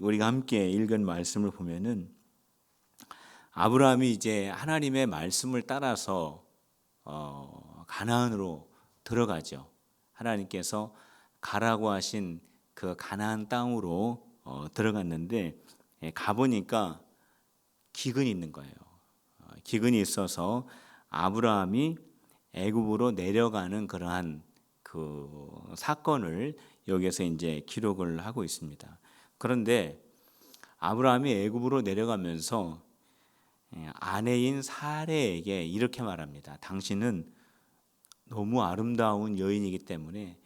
우리가 함께 읽은 말씀을 보면은 아브라함이 이제 하나님의 말씀을 따라서 가나안으로 들어가죠. 하나님께서 가라고 하신 그 가나안 땅으로 들어갔는데 가보니까 기근이 있는 거예요. 기근이 있어서 아브라함이 애굽으로 내려가는 그러한 그 사건을 여기에서 이제 기록을 하고 있습니다. 그런데 아브라함이 애굽으로 내려가면서 아내인 사레에게 이렇게 말합니다. 당신은 너무 아름다운 여인이기 때문에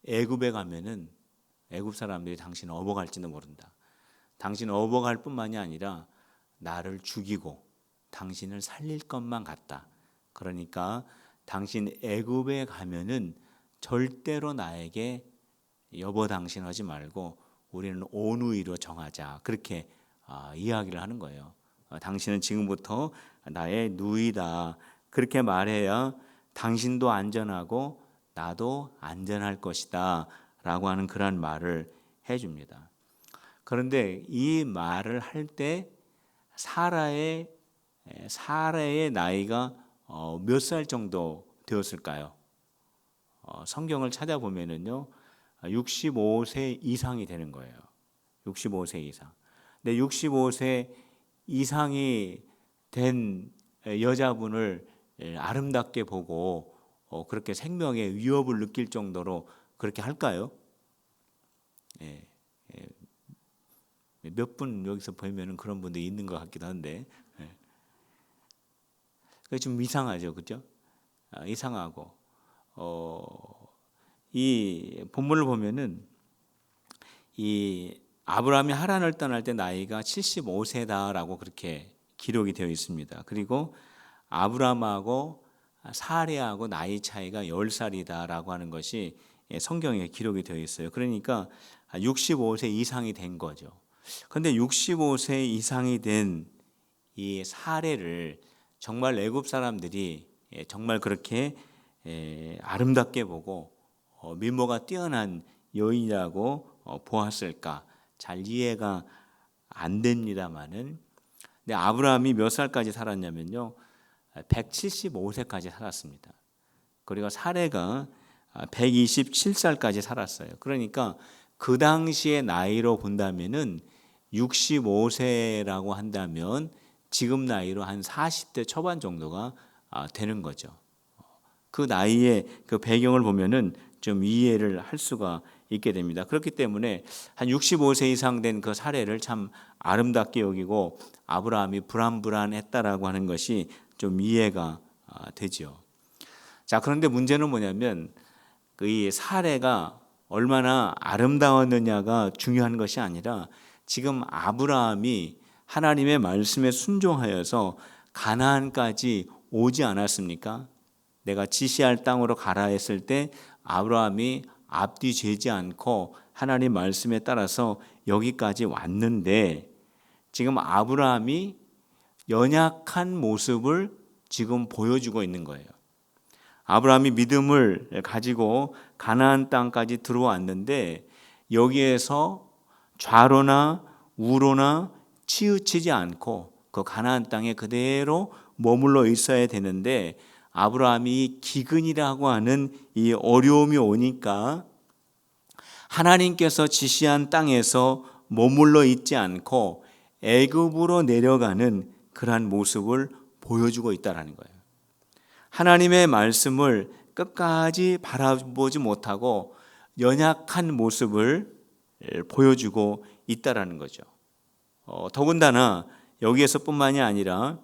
애굽에 가면은 애굽 사람들이 당신을 업어갈지도 모른다. 당신을 업어갈 뿐만이 아니라 나를 죽이고 당신을 살릴 것만 같다. 그러니까 당신 애굽에 가면은 절대로 나에게 여보 당신 하지 말고 우리는 온누이로 정하자. 그렇게 이야기를 하는 거예요. 당신은 지금부터 나의 누이다. 그렇게 말해야 당신도 안전하고 나도 안전할 것이다. 라고 하는 그런 말을 해줍니다. 그런데 이 말을 할 때 사라의 나이가 몇 살 정도 되었을까요? 성경을 찾아보면은요, 65세 이상이 되는 거예요. 65세 이상. 근데 65세 이상이 된 여자분을 아름답게 보고 그렇게 생명의 위협을 느낄 정도로 그렇게 할까요? 몇 분 여기서 보면은 그런 분들이 있는 것 같기도 한데, 그게 좀 이상하죠, 그죠? 이상하고 이 본문을 보면은 이 아브라함이 하란을 떠날 때 나이가 75세다라고 그렇게 기록이 되어 있습니다. 그리고 아브라함하고 사레하고 나이 차이가 10살이다라고 하는 것이 성경에 기록이 되어 있어요. 그러니까 65세 이상이 된 거죠. 그런데 65세 이상이 된 이 사레를 정말 애굽 사람들이 정말 그렇게 아름답게 보고 미모가 뛰어난 여인이라고 보았을까? 잘 이해가 안 됩니다만은, 근데 아브라함이 몇 살까지 살았냐면요, 175세까지 살았습니다. 그리고 사레가 127살까지 살았어요. 그러니까 그 당시의 나이로 본다면은 65세라고 한다면 지금 나이로 한 40대 초반 정도가 되는 거죠. 그 나이의 그 배경을 보면은 좀 이해를 할 수가 있게 됩니다. 그렇기 때문에 한 65세 이상 된 그 사례를 참 아름답게 여기고 아브라함이 불안불안했다라고 하는 것이 좀 이해가 되죠. 자, 그런데 문제는 뭐냐면 이 사례가 얼마나 아름다웠느냐가 중요한 것이 아니라 지금 아브라함이 하나님의 말씀에 순종하여서 가나안까지 오지 않았습니까? 내가 지시할 땅으로 가라 했을 때 아브라함이 앞뒤 재지 않고 하나님 말씀에 따라서 여기까지 왔는데 지금 아브라함이 연약한 모습을 지금 보여주고 있는 거예요. 아브라함이 믿음을 가지고 가나안 땅까지 들어왔는데 여기에서 좌로나 우로나 치우치지 않고 그 가나안 땅에 그대로 머물러 있어야 되는데 아브라함이 기근이라고 하는 이 어려움이 오니까 하나님께서 지시한 땅에서 머물러 있지 않고 애굽으로 내려가는 그러한 모습을 보여주고 있다는 거예요. 하나님의 말씀을 끝까지 바라보지 못하고 연약한 모습을 보여주고 있다는 거죠. 더군다나 여기에서뿐만이 아니라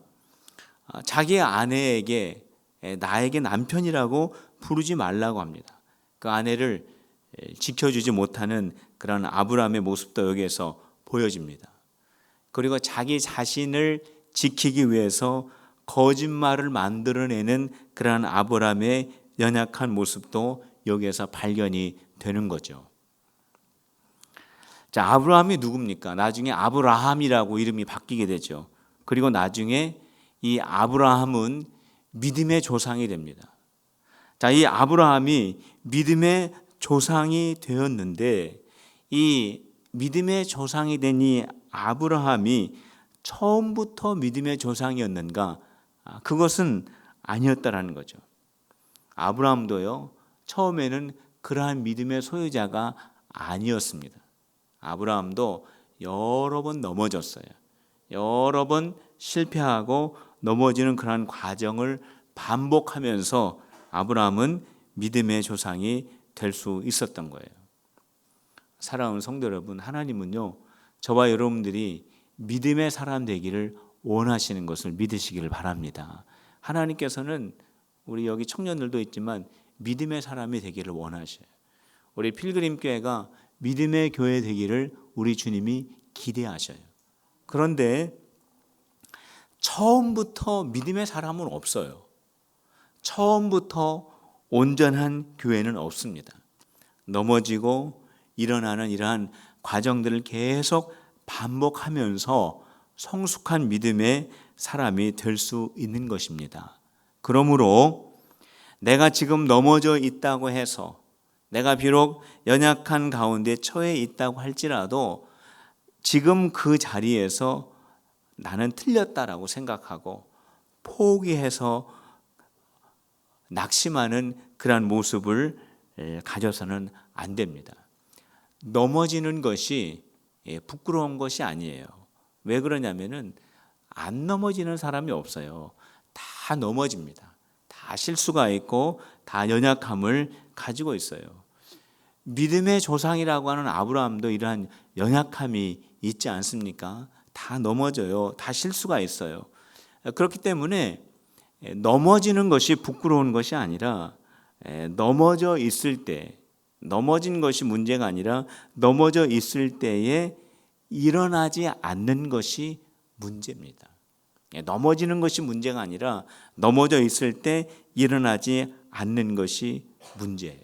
자기 아내에게 나에게 남편이라고 부르지 말라고 합니다. 그 아내를 지켜주지 못하는 그런 아브라함의 모습도 여기에서 보여집니다. 그리고 자기 자신을 지키기 위해서 거짓말을 만들어내는 그런 아브라함의 연약한 모습도 여기에서 발견이 되는 거죠. 자, 아브라함이 누굽니까? 나중에 아브라함이라고 이름이 바뀌게 되죠. 그리고 나중에 이 아브라함은 믿음의 조상이 됩니다. 자, 이 아브라함이 믿음의 조상이 되었는데 이 믿음의 조상이 된 이 아브라함이 처음부터 믿음의 조상이었는가? 그것은 아니었다라는 거죠. 아브라함도요, 처음에는 그러한 믿음의 소유자가 아니었습니다. 아브라함도 여러 번 넘어졌어요. 여러 번 실패하고 넘어지는 그러한 과정을 반복하면서 아브라함은 믿음의 조상이 될 수 있었던 거예요. 사랑하는 성도 여러분, 하나님은요, 저와 여러분들이 믿음의 사람 되기를 원하시는 것을 믿으시기를 바랍니다. 하나님께서는 우리 여기 청년들도 있지만 믿음의 사람이 되기를 원하셔요. 우리 필그림교회가 믿음의 교회 되기를 우리 주님이 기대하셔요. 그런데 처음부터 믿음의 사람은 없어요. 처음부터 온전한 교회는 없습니다. 넘어지고 일어나는 이러한 과정들을 계속 반복하면서 성숙한 믿음의 사람이 될 수 있는 것입니다. 그러므로 내가 지금 넘어져 있다고 해서, 내가 비록 연약한 가운데 처해 있다고 할지라도 지금 그 자리에서 나는 틀렸다라고 생각하고 포기해서 낙심하는 그런 모습을 가져서는 안 됩니다. 넘어지는 것이 부끄러운 것이 아니에요. 왜 그러냐면은 안 넘어지는 사람이 없어요. 다 넘어집니다. 다 실수가 있고 다 연약함을 가지고 있어요. 믿음의 조상이라고 하는 아브라함도 이러한 연약함이 있지 않습니까? 다 넘어져요. 다 실수가 있어요. 그렇기 때문에 넘어지는 것이 부끄러운 것이 아니라 넘어져 있을 때, 넘어진 것이 문제가 아니라 넘어져 있을 때에 일어나지 않는 것이 문제입니다. 넘어지는 것이 문제가 아니라 넘어져 있을 때 일어나지 않는 것이 문제예요.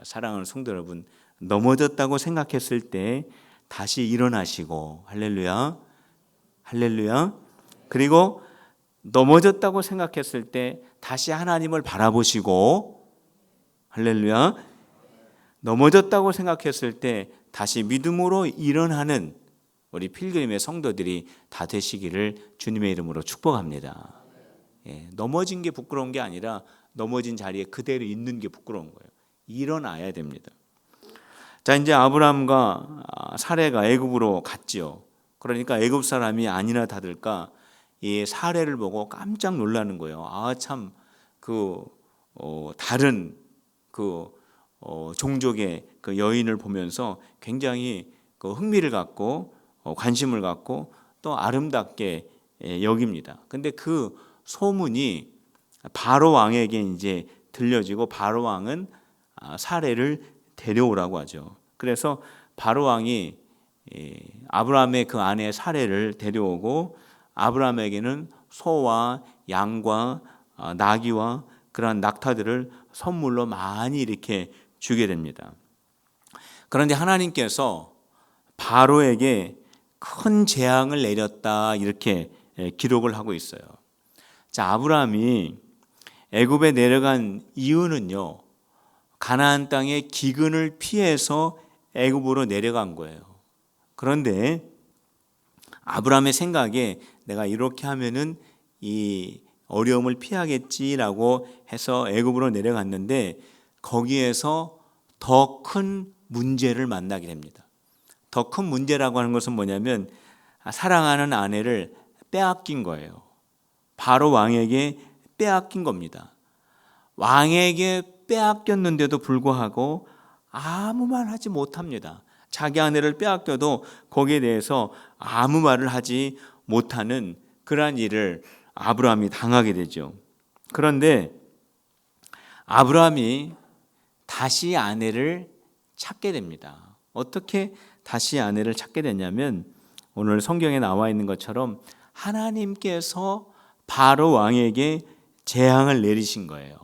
사랑하는 성도 여러분, 넘어졌다고 생각했을 때 다시 일어나시고, 할렐루야, 할렐루야. 그리고 넘어졌다고 생각했을 때 다시 하나님을 바라보시고, 할렐루야. 넘어졌다고 생각했을 때 다시 믿음으로 일어나는 우리 필그림의 성도들이 다 되시기를 주님의 이름으로 축복합니다. 넘어진 게 부끄러운 게 아니라 넘어진 자리에 그대로 있는 게 부끄러운 거예요. 일어나야 됩니다. 자, 이제 아브라함과 사레가 애굽으로 갔지요. 그러니까 애굽 사람이 아니나 다를까 이 사레를 보고 깜짝 놀라는 거예요. 참 다른 종족의 그 여인을 보면서 굉장히 흥미를 갖고 관심을 갖고 또 아름답게 여깁니다. 근데 그 소문이 바로 왕에게 이제 들려지고 바로 왕은 사레를 데려오라고 하죠. 그래서 바로 왕이 아브라함의 그 아내 사레를 데려오고 아브라함에게는 소와 양과 나귀와 그러한 낙타들을 선물로 많이 이렇게 주게 됩니다. 그런데 하나님께서 바로에게 큰 재앙을 내렸다 이렇게 기록을 하고 있어요. 자, 아브라함이 애굽에 내려간 이유는요, 가나안 땅의 기근을 피해서 애굽으로 내려간 거예요. 그런데 아브라함의 생각에 내가 이렇게 하면은 이 어려움을 피하겠지라고 해서 애굽으로 내려갔는데 거기에서 더 큰 문제를 만나게 됩니다. 더 큰 문제라고 하는 것은 뭐냐면 사랑하는 아내를 빼앗긴 거예요. 바로 왕에게 빼앗긴 겁니다. 왕에게 빼앗겼는데도 불구하고 아무 말 하지 못합니다. 자기 아내를 빼앗겨도 거기에 대해서 아무 말을 하지 못하는 그러한 일을 아브라함이 당하게 되죠. 그런데 아브라함이 다시 아내를 찾게 됩니다. 어떻게 다시 아내를 찾게 됐냐면 오늘 성경에 나와 있는 것처럼 하나님께서 바로 왕에게 재앙을 내리신 거예요.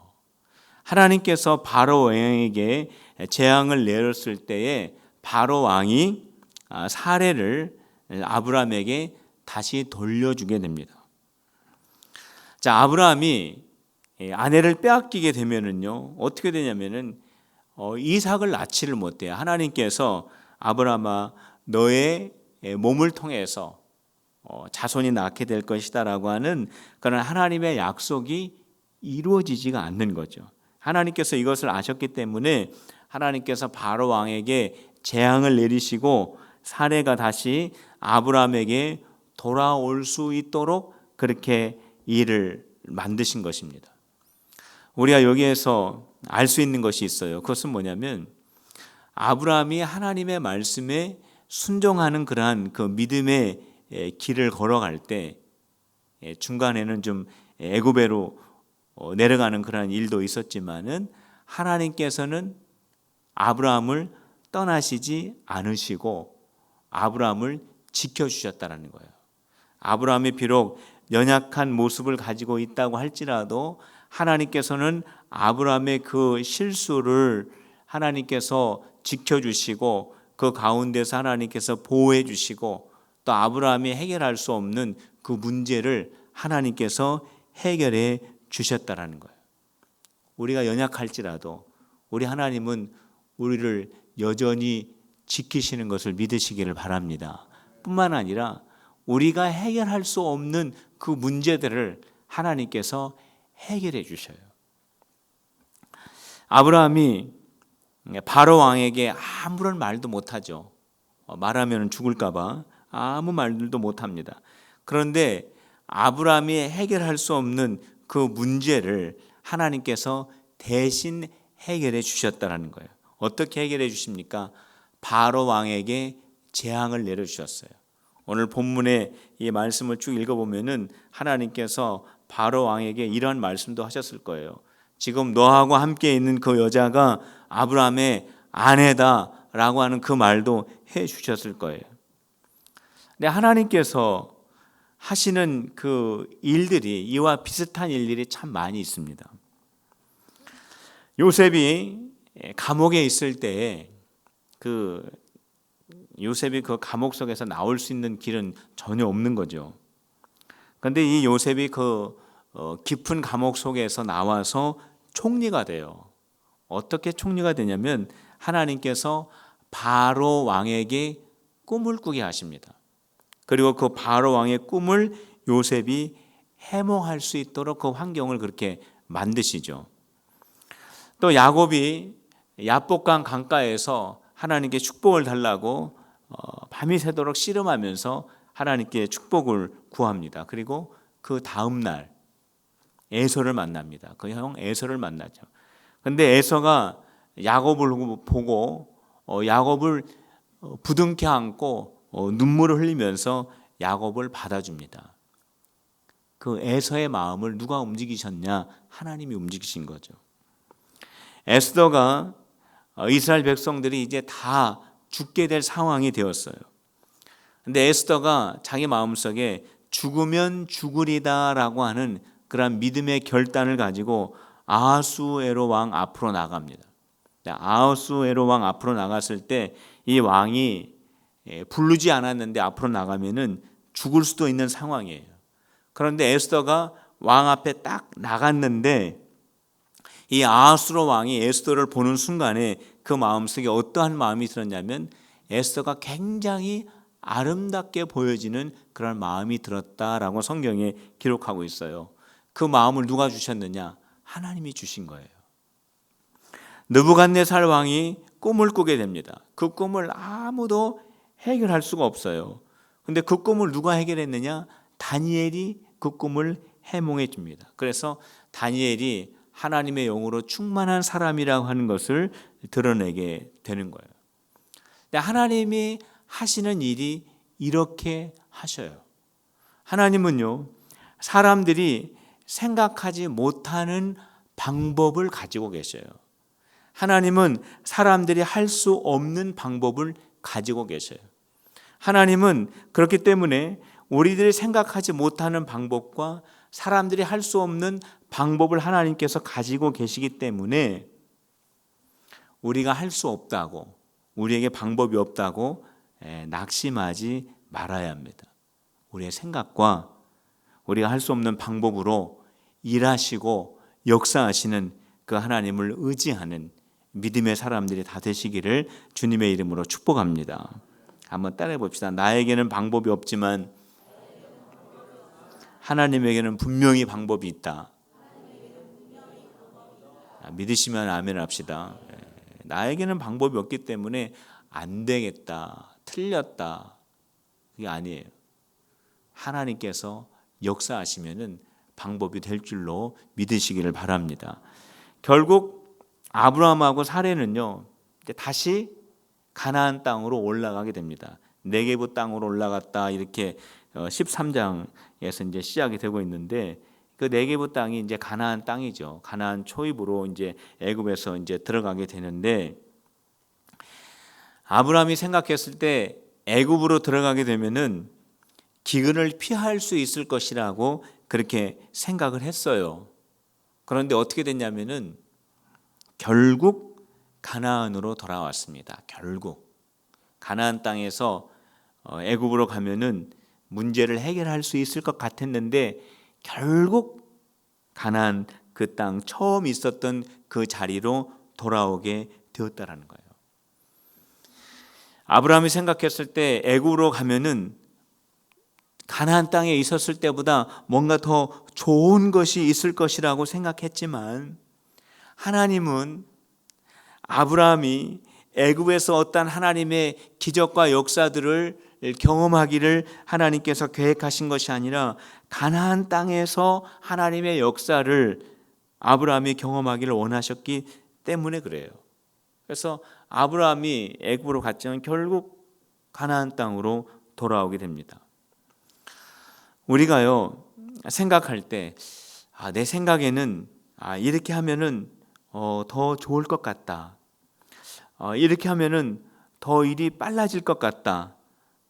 하나님께서 바로 왕에게 재앙을 내렸을 때에 바로 왕이 사례를 아브라함에게 다시 돌려주게 됩니다. 자, 아브라함이 아내를 빼앗기게 되면은요 어떻게 되냐면은 이삭을 낳지를 못해요. 하나님께서 아브라함아 너의 몸을 통해서 자손이 낳게 될 것이다라고 하는 그런 하나님의 약속이 이루어지지가 않는 거죠. 하나님께서 이것을 아셨기 때문에 하나님께서 바로 왕에게 재앙을 내리시고 사례가 다시 아브라함에게 돌아올 수 있도록 그렇게 일을 만드신 것입니다. 우리가 여기에서 알 수 있는 것이 있어요. 그것은 뭐냐면 아브라함이 하나님의 말씀에 순종하는 그러한 그 믿음의 길을 걸어갈 때 중간에는 좀 애굽으로 내려가는 그러한 일도 있었지만은 하나님께서는 아브라함을 떠나시지 않으시고 아브라함을 지켜주셨다는 거예요. 아브라함이 비록 연약한 모습을 가지고 있다고 할지라도 하나님께서는 아브라함의 그 실수를 하나님께서 지켜주시고 그 가운데서 하나님께서 보호해 주시고 또 아브라함이 해결할 수 없는 그 문제를 하나님께서 해결해 주셨다라는 거예요. 우리가 연약할지라도 우리 하나님은 우리를 여전히 지키시는 것을 믿으시기를 바랍니다. 뿐만 아니라 우리가 해결할 수 없는 그 문제들을 하나님께서 해결해 주셔요. 아브라함이 바로 왕에게 아무런 말도 못하죠. 말하면 죽을까 봐 아무 말들도 못합니다. 그런데 아브라함이 해결할 수 없는 그 문제를 하나님께서 대신 해결해 주셨다는 거예요. 어떻게 해결해 주십니까? 바로 왕에게 재앙을 내려주셨어요. 오늘 본문의 이 말씀을 쭉 읽어보면은 하나님께서 바로 왕에게 이런 말씀도 하셨을 거예요. 지금 너하고 함께 있는 그 여자가 아브라함의 아내다라고 하는 그 말도 해 주셨을 거예요. 근데 하나님께서 하시는 그 일들이 이와 비슷한 일들이 참 많이 있습니다. 요셉이 감옥에 있을 때 그 요셉이 그 감옥 속에서 나올 수 있는 길은 전혀 없는 거죠. 그런데 이 요셉이 그 깊은 감옥 속에서 나와서 총리가 돼요. 어떻게 총리가 되냐면 하나님께서 바로 왕에게 꿈을 꾸게 하십니다. 그리고 그 바로 왕의 꿈을 요셉이 해몽할 수 있도록 그 환경을 그렇게 만드시죠. 또 야곱이 야복강 강가에서 하나님께 축복을 달라고 밤이 새도록 씨름하면서 하나님께 축복을 구합니다. 그리고 그 다음 날 에서를 만납니다. 그 형 에서를 만나죠. 근데 에서가 야곱을 보고 야곱을 부둥켜 안고 눈물을 흘리면서 야곱을 받아줍니다. 그 에서의 마음을 누가 움직이셨냐? 하나님이 움직이신 거죠. 에스더가 이스라엘 백성들이 이제 다 죽게 될 상황이 되었어요. 근데 에스더가 자기 마음속에 죽으면 죽으리다라고 하는 그런 믿음의 결단을 가지고 아하수에로 왕 앞으로 나갑니다. 아하수에로 왕 앞으로 나갔을 때 이 왕이 부르지 않았는데 앞으로 나가면은 죽을 수도 있는 상황이에요. 그런데 에스더가 왕 앞에 딱 나갔는데 이 아하수로 왕이 에스더를 보는 순간에 그 마음속에 어떠한 마음이 들었냐면 에스더가 굉장히 아름답게 보여지는 그런 마음이 들었다라고 성경에 기록하고 있어요. 그 마음을 누가 주셨느냐? 하나님이 주신 거예요. 느부갓네살 왕이 꿈을 꾸게 됩니다. 그 꿈을 아무도 해결할 수가 없어요. 근데 그 꿈을 누가 해결했느냐? 다니엘이 그 꿈을 해몽해 줍니다. 그래서 다니엘이 하나님의 영으로 충만한 사람이라고 하는 것을 드러내게 되는 거예요. 근데 하나님이 하시는 일이 이렇게 하셔요. 하나님은요, 사람들이 생각하지 못하는 방법을 가지고 계셔요. 하나님은 사람들이 할 수 없는 방법을 가지고 계셔요. 하나님은 그렇기 때문에 우리들이 생각하지 못하는 방법과 사람들이 할 수 없는 방법을 하나님께서 가지고 계시기 때문에 우리가 할 수 없다고, 우리에게 방법이 없다고 낙심하지 말아야 합니다. 우리의 생각과 우리가 할 수 없는 방법으로 일하시고 역사하시는 그 하나님을 의지하는, 믿음의 사람들이 다 되시기를 주님의 이름으로 축복합니다. 한번 따라해 봅시다. 나에게는 방법이 없지만 하나님에게는 분명히 방법이 있다. 믿으시면 아멘 합시다. 나에게는 방법이 없기 때문에 안 되겠다, 틀렸다, 그게 아니에요. 하나님께서 역사하시면은 방법이 될 줄로 믿으시기를 바랍니다. 결국 아브라함하고 사례는요, 다시 가나안 땅으로 올라가게 됩니다. 네게부 땅으로 올라갔다, 이렇게 13장에서 이제 시작이 되고 있는데, 그 네게부 땅이 이제 가나안 땅이죠. 가나안 초입으로 이제 애굽에서 이제 들어가게 되는데, 아브라함이 생각했을 때 애굽으로 들어가게 되면은 기근을 피할 수 있을 것이라고 그렇게 생각을 했어요. 그런데 어떻게 됐냐면은 결국 가나안으로 돌아왔습니다. 결국 가나안 땅에서 애굽으로 가면은 문제를 해결할 수 있을 것 같았는데 결국 가나안 그 땅 처음 있었던 그 자리로 돌아오게 되었다라는 거예요. 아브라함이 생각했을 때 애굽으로 가면은 가나안 땅에 있었을 때보다 뭔가 더 좋은 것이 있을 것이라고 생각했지만 하나님은 아브라함이 애굽에서 어떤 하나님의 기적과 역사들을 경험하기를 하나님께서 계획하신 것이 아니라 가나안 땅에서 하나님의 역사를 아브라함이 경험하기를 원하셨기 때문에 그래요. 그래서 아브라함이 애굽으로 갔지만 결국 가나안 땅으로 돌아오게 됩니다. 우리가요 생각할 때 내 생각에는 이렇게 하면은 더 좋을 것 같다. 이렇게 하면은 더 일이 빨라질 것 같다.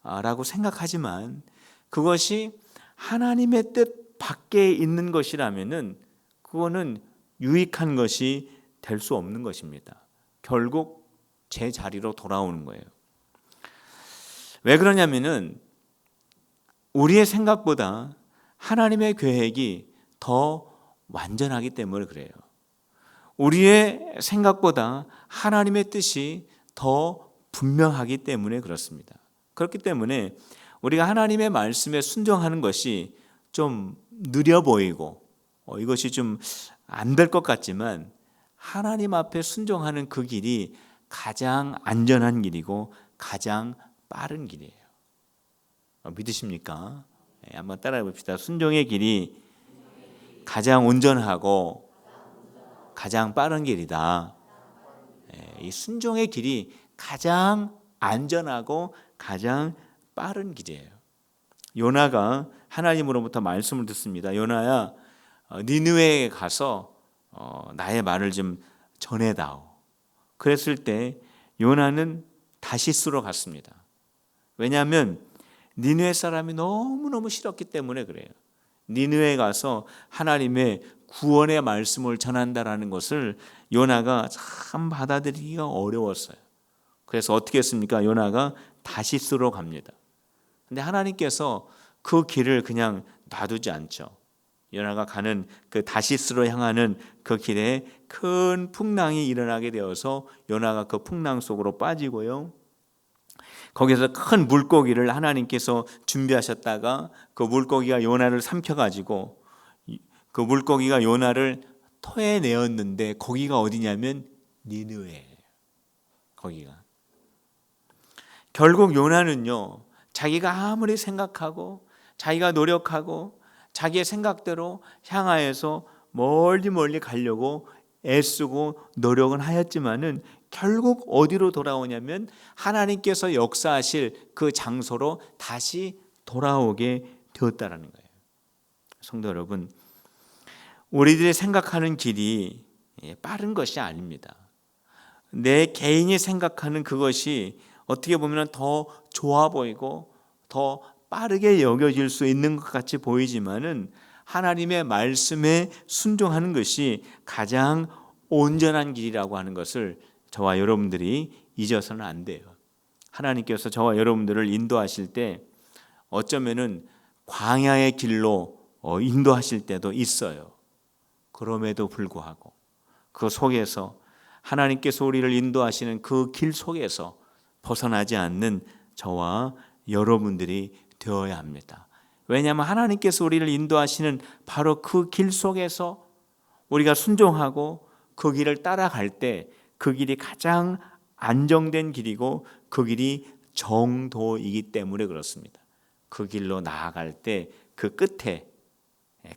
라고 생각하지만 그것이 하나님의 뜻 밖에 있는 것이라면은 그거는 유익한 것이 될 수 없는 것입니다. 결국 제 자리로 돌아오는 거예요. 왜 그러냐면은 우리의 생각보다 하나님의 계획이 더 완전하기 때문에 그래요. 우리의 생각보다 하나님의 뜻이 더 분명하기 때문에 그렇습니다. 그렇기 때문에 우리가 하나님의 말씀에 순종하는 것이 좀 느려 보이고 이것이 좀 안 될 것 같지만 하나님 앞에 순종하는 그 길이 가장 안전한 길이고 가장 빠른 길이에요. 믿으십니까? 한번 따라해 봅시다. 순종의 길이 가장 온전하고 가장 빠른 길이다. 이 순종의 길이 가장 안전하고 가장 빠른 길이에요. 요나가 하나님으로부터 말씀을 듣습니다. 요나야, 니느웨에 가서 나의 말을 좀 전해다오. 그랬을 때 요나는 다시스로 갔습니다. 왜냐하면 니느웨 사람이 너무너무 싫었기 때문에 그래요. 니느웨에 가서 하나님의 구원의 말씀을 전한다라는 것을 요나가 참 받아들이기가 어려웠어요. 그래서 어떻게 했습니까? 요나가 다시스로 갑니다. 근데 하나님께서 그 길을 그냥 놔두지 않죠. 요나가 가는 그 다시스로 향하는 그 길에 큰 풍랑이 일어나게 되어서 요나가 그 풍랑 속으로 빠지고요. 거기서 큰 물고기를 하나님께서 준비하셨다가 그 물고기가 요나를 삼켜가지고 그 물고기가 요나를 토해내었는데 거기가 어디냐면 니느웨예요. 거기가. 결국 요나는요, 자기가 아무리 생각하고 자기가 노력하고 자기의 생각대로 향하여서 멀리 가려고 애쓰고 노력은 하였지만은 결국 어디로 돌아오냐면 하나님께서 역사하실 그 장소로 다시 돌아오게 되었다라는 거예요. 성도 여러분, 우리들이 생각하는 길이 빠른 것이 아닙니다. 내 개인이 생각하는 그것이 어떻게 보면 더 좋아 보이고 더 빠르게 여겨질 수 있는 것 같이 보이지만은 하나님의 말씀에 순종하는 것이 가장 온전한 길이라고 하는 것을 저와 여러분들이 잊어서는 안 돼요. 하나님께서 저와 여러분들을 인도하실 때 어쩌면은 광야의 길로 인도하실 때도 있어요. 그럼에도 불구하고 그 속에서 하나님께서 우리를 인도하시는 그 길 속에서 벗어나지 않는 저와 여러분들이 되어야 합니다. 왜냐하면 하나님께서 우리를 인도하시는 바로 그 길 속에서 우리가 순종하고 그 길을 따라갈 때 그 길이 가장 안정된 길이고 그 길이 정도이기 때문에 그렇습니다. 그 길로 나아갈 때 그 끝에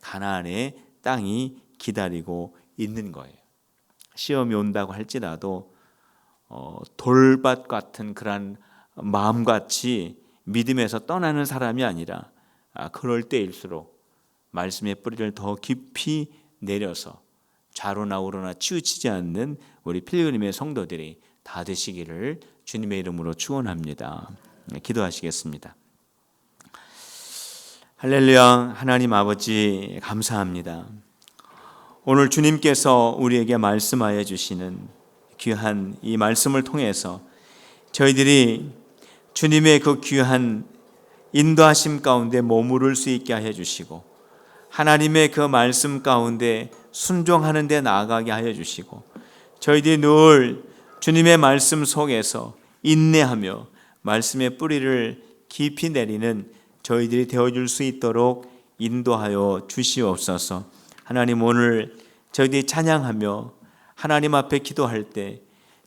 가나안의 땅이 기다리고 있는 거예요. 시험이 온다고 할지라도 돌밭 같은 그런 마음같이 믿음에서 떠나는 사람이 아니라 그럴 때일수록 말씀의 뿌리를 더 깊이 내려서 좌로나 우로나 치우치지 않는 우리 필그림의 성도들이 다 되시기를 주님의 이름으로 축원합니다. 기도하시겠습니다. 할렐루야. 하나님 아버지 감사합니다. 오늘 주님께서 우리에게 말씀하여 주시는 귀한 이 말씀을 통해서 저희들이 주님의 그 귀한 인도하심 가운데 머무를 수 있게 하여 주시고 하나님의 그 말씀 가운데 순종하는 데 나아가게 하여 주시고 저희들이 늘 주님의 말씀 속에서 인내하며 말씀의 뿌리를 깊이 내리는 저희들이 되어줄 수 있도록 인도하여 주시옵소서. 하나님, 오늘 저희들이 찬양하며 하나님 앞에 기도할 때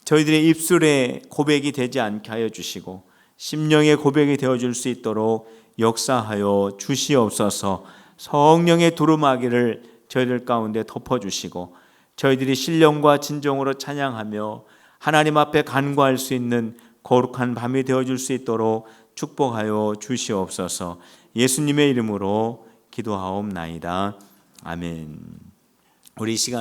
저희들의 입술에 고백이 되지 않게 하여 주시고 심령의 고백이 되어줄 수 있도록 역사하여 주시옵소서. 성령의 두루마기를 저희들 가운데 덮어주시고 저희들이 신령과 진정으로 찬양하며 하나님 앞에 간구할 수 있는 거룩한 밤이 되어줄 수 있도록 축복하여 주시옵소서. 예수님의 이름으로 기도하옵나이다. 아멘. 우리 시간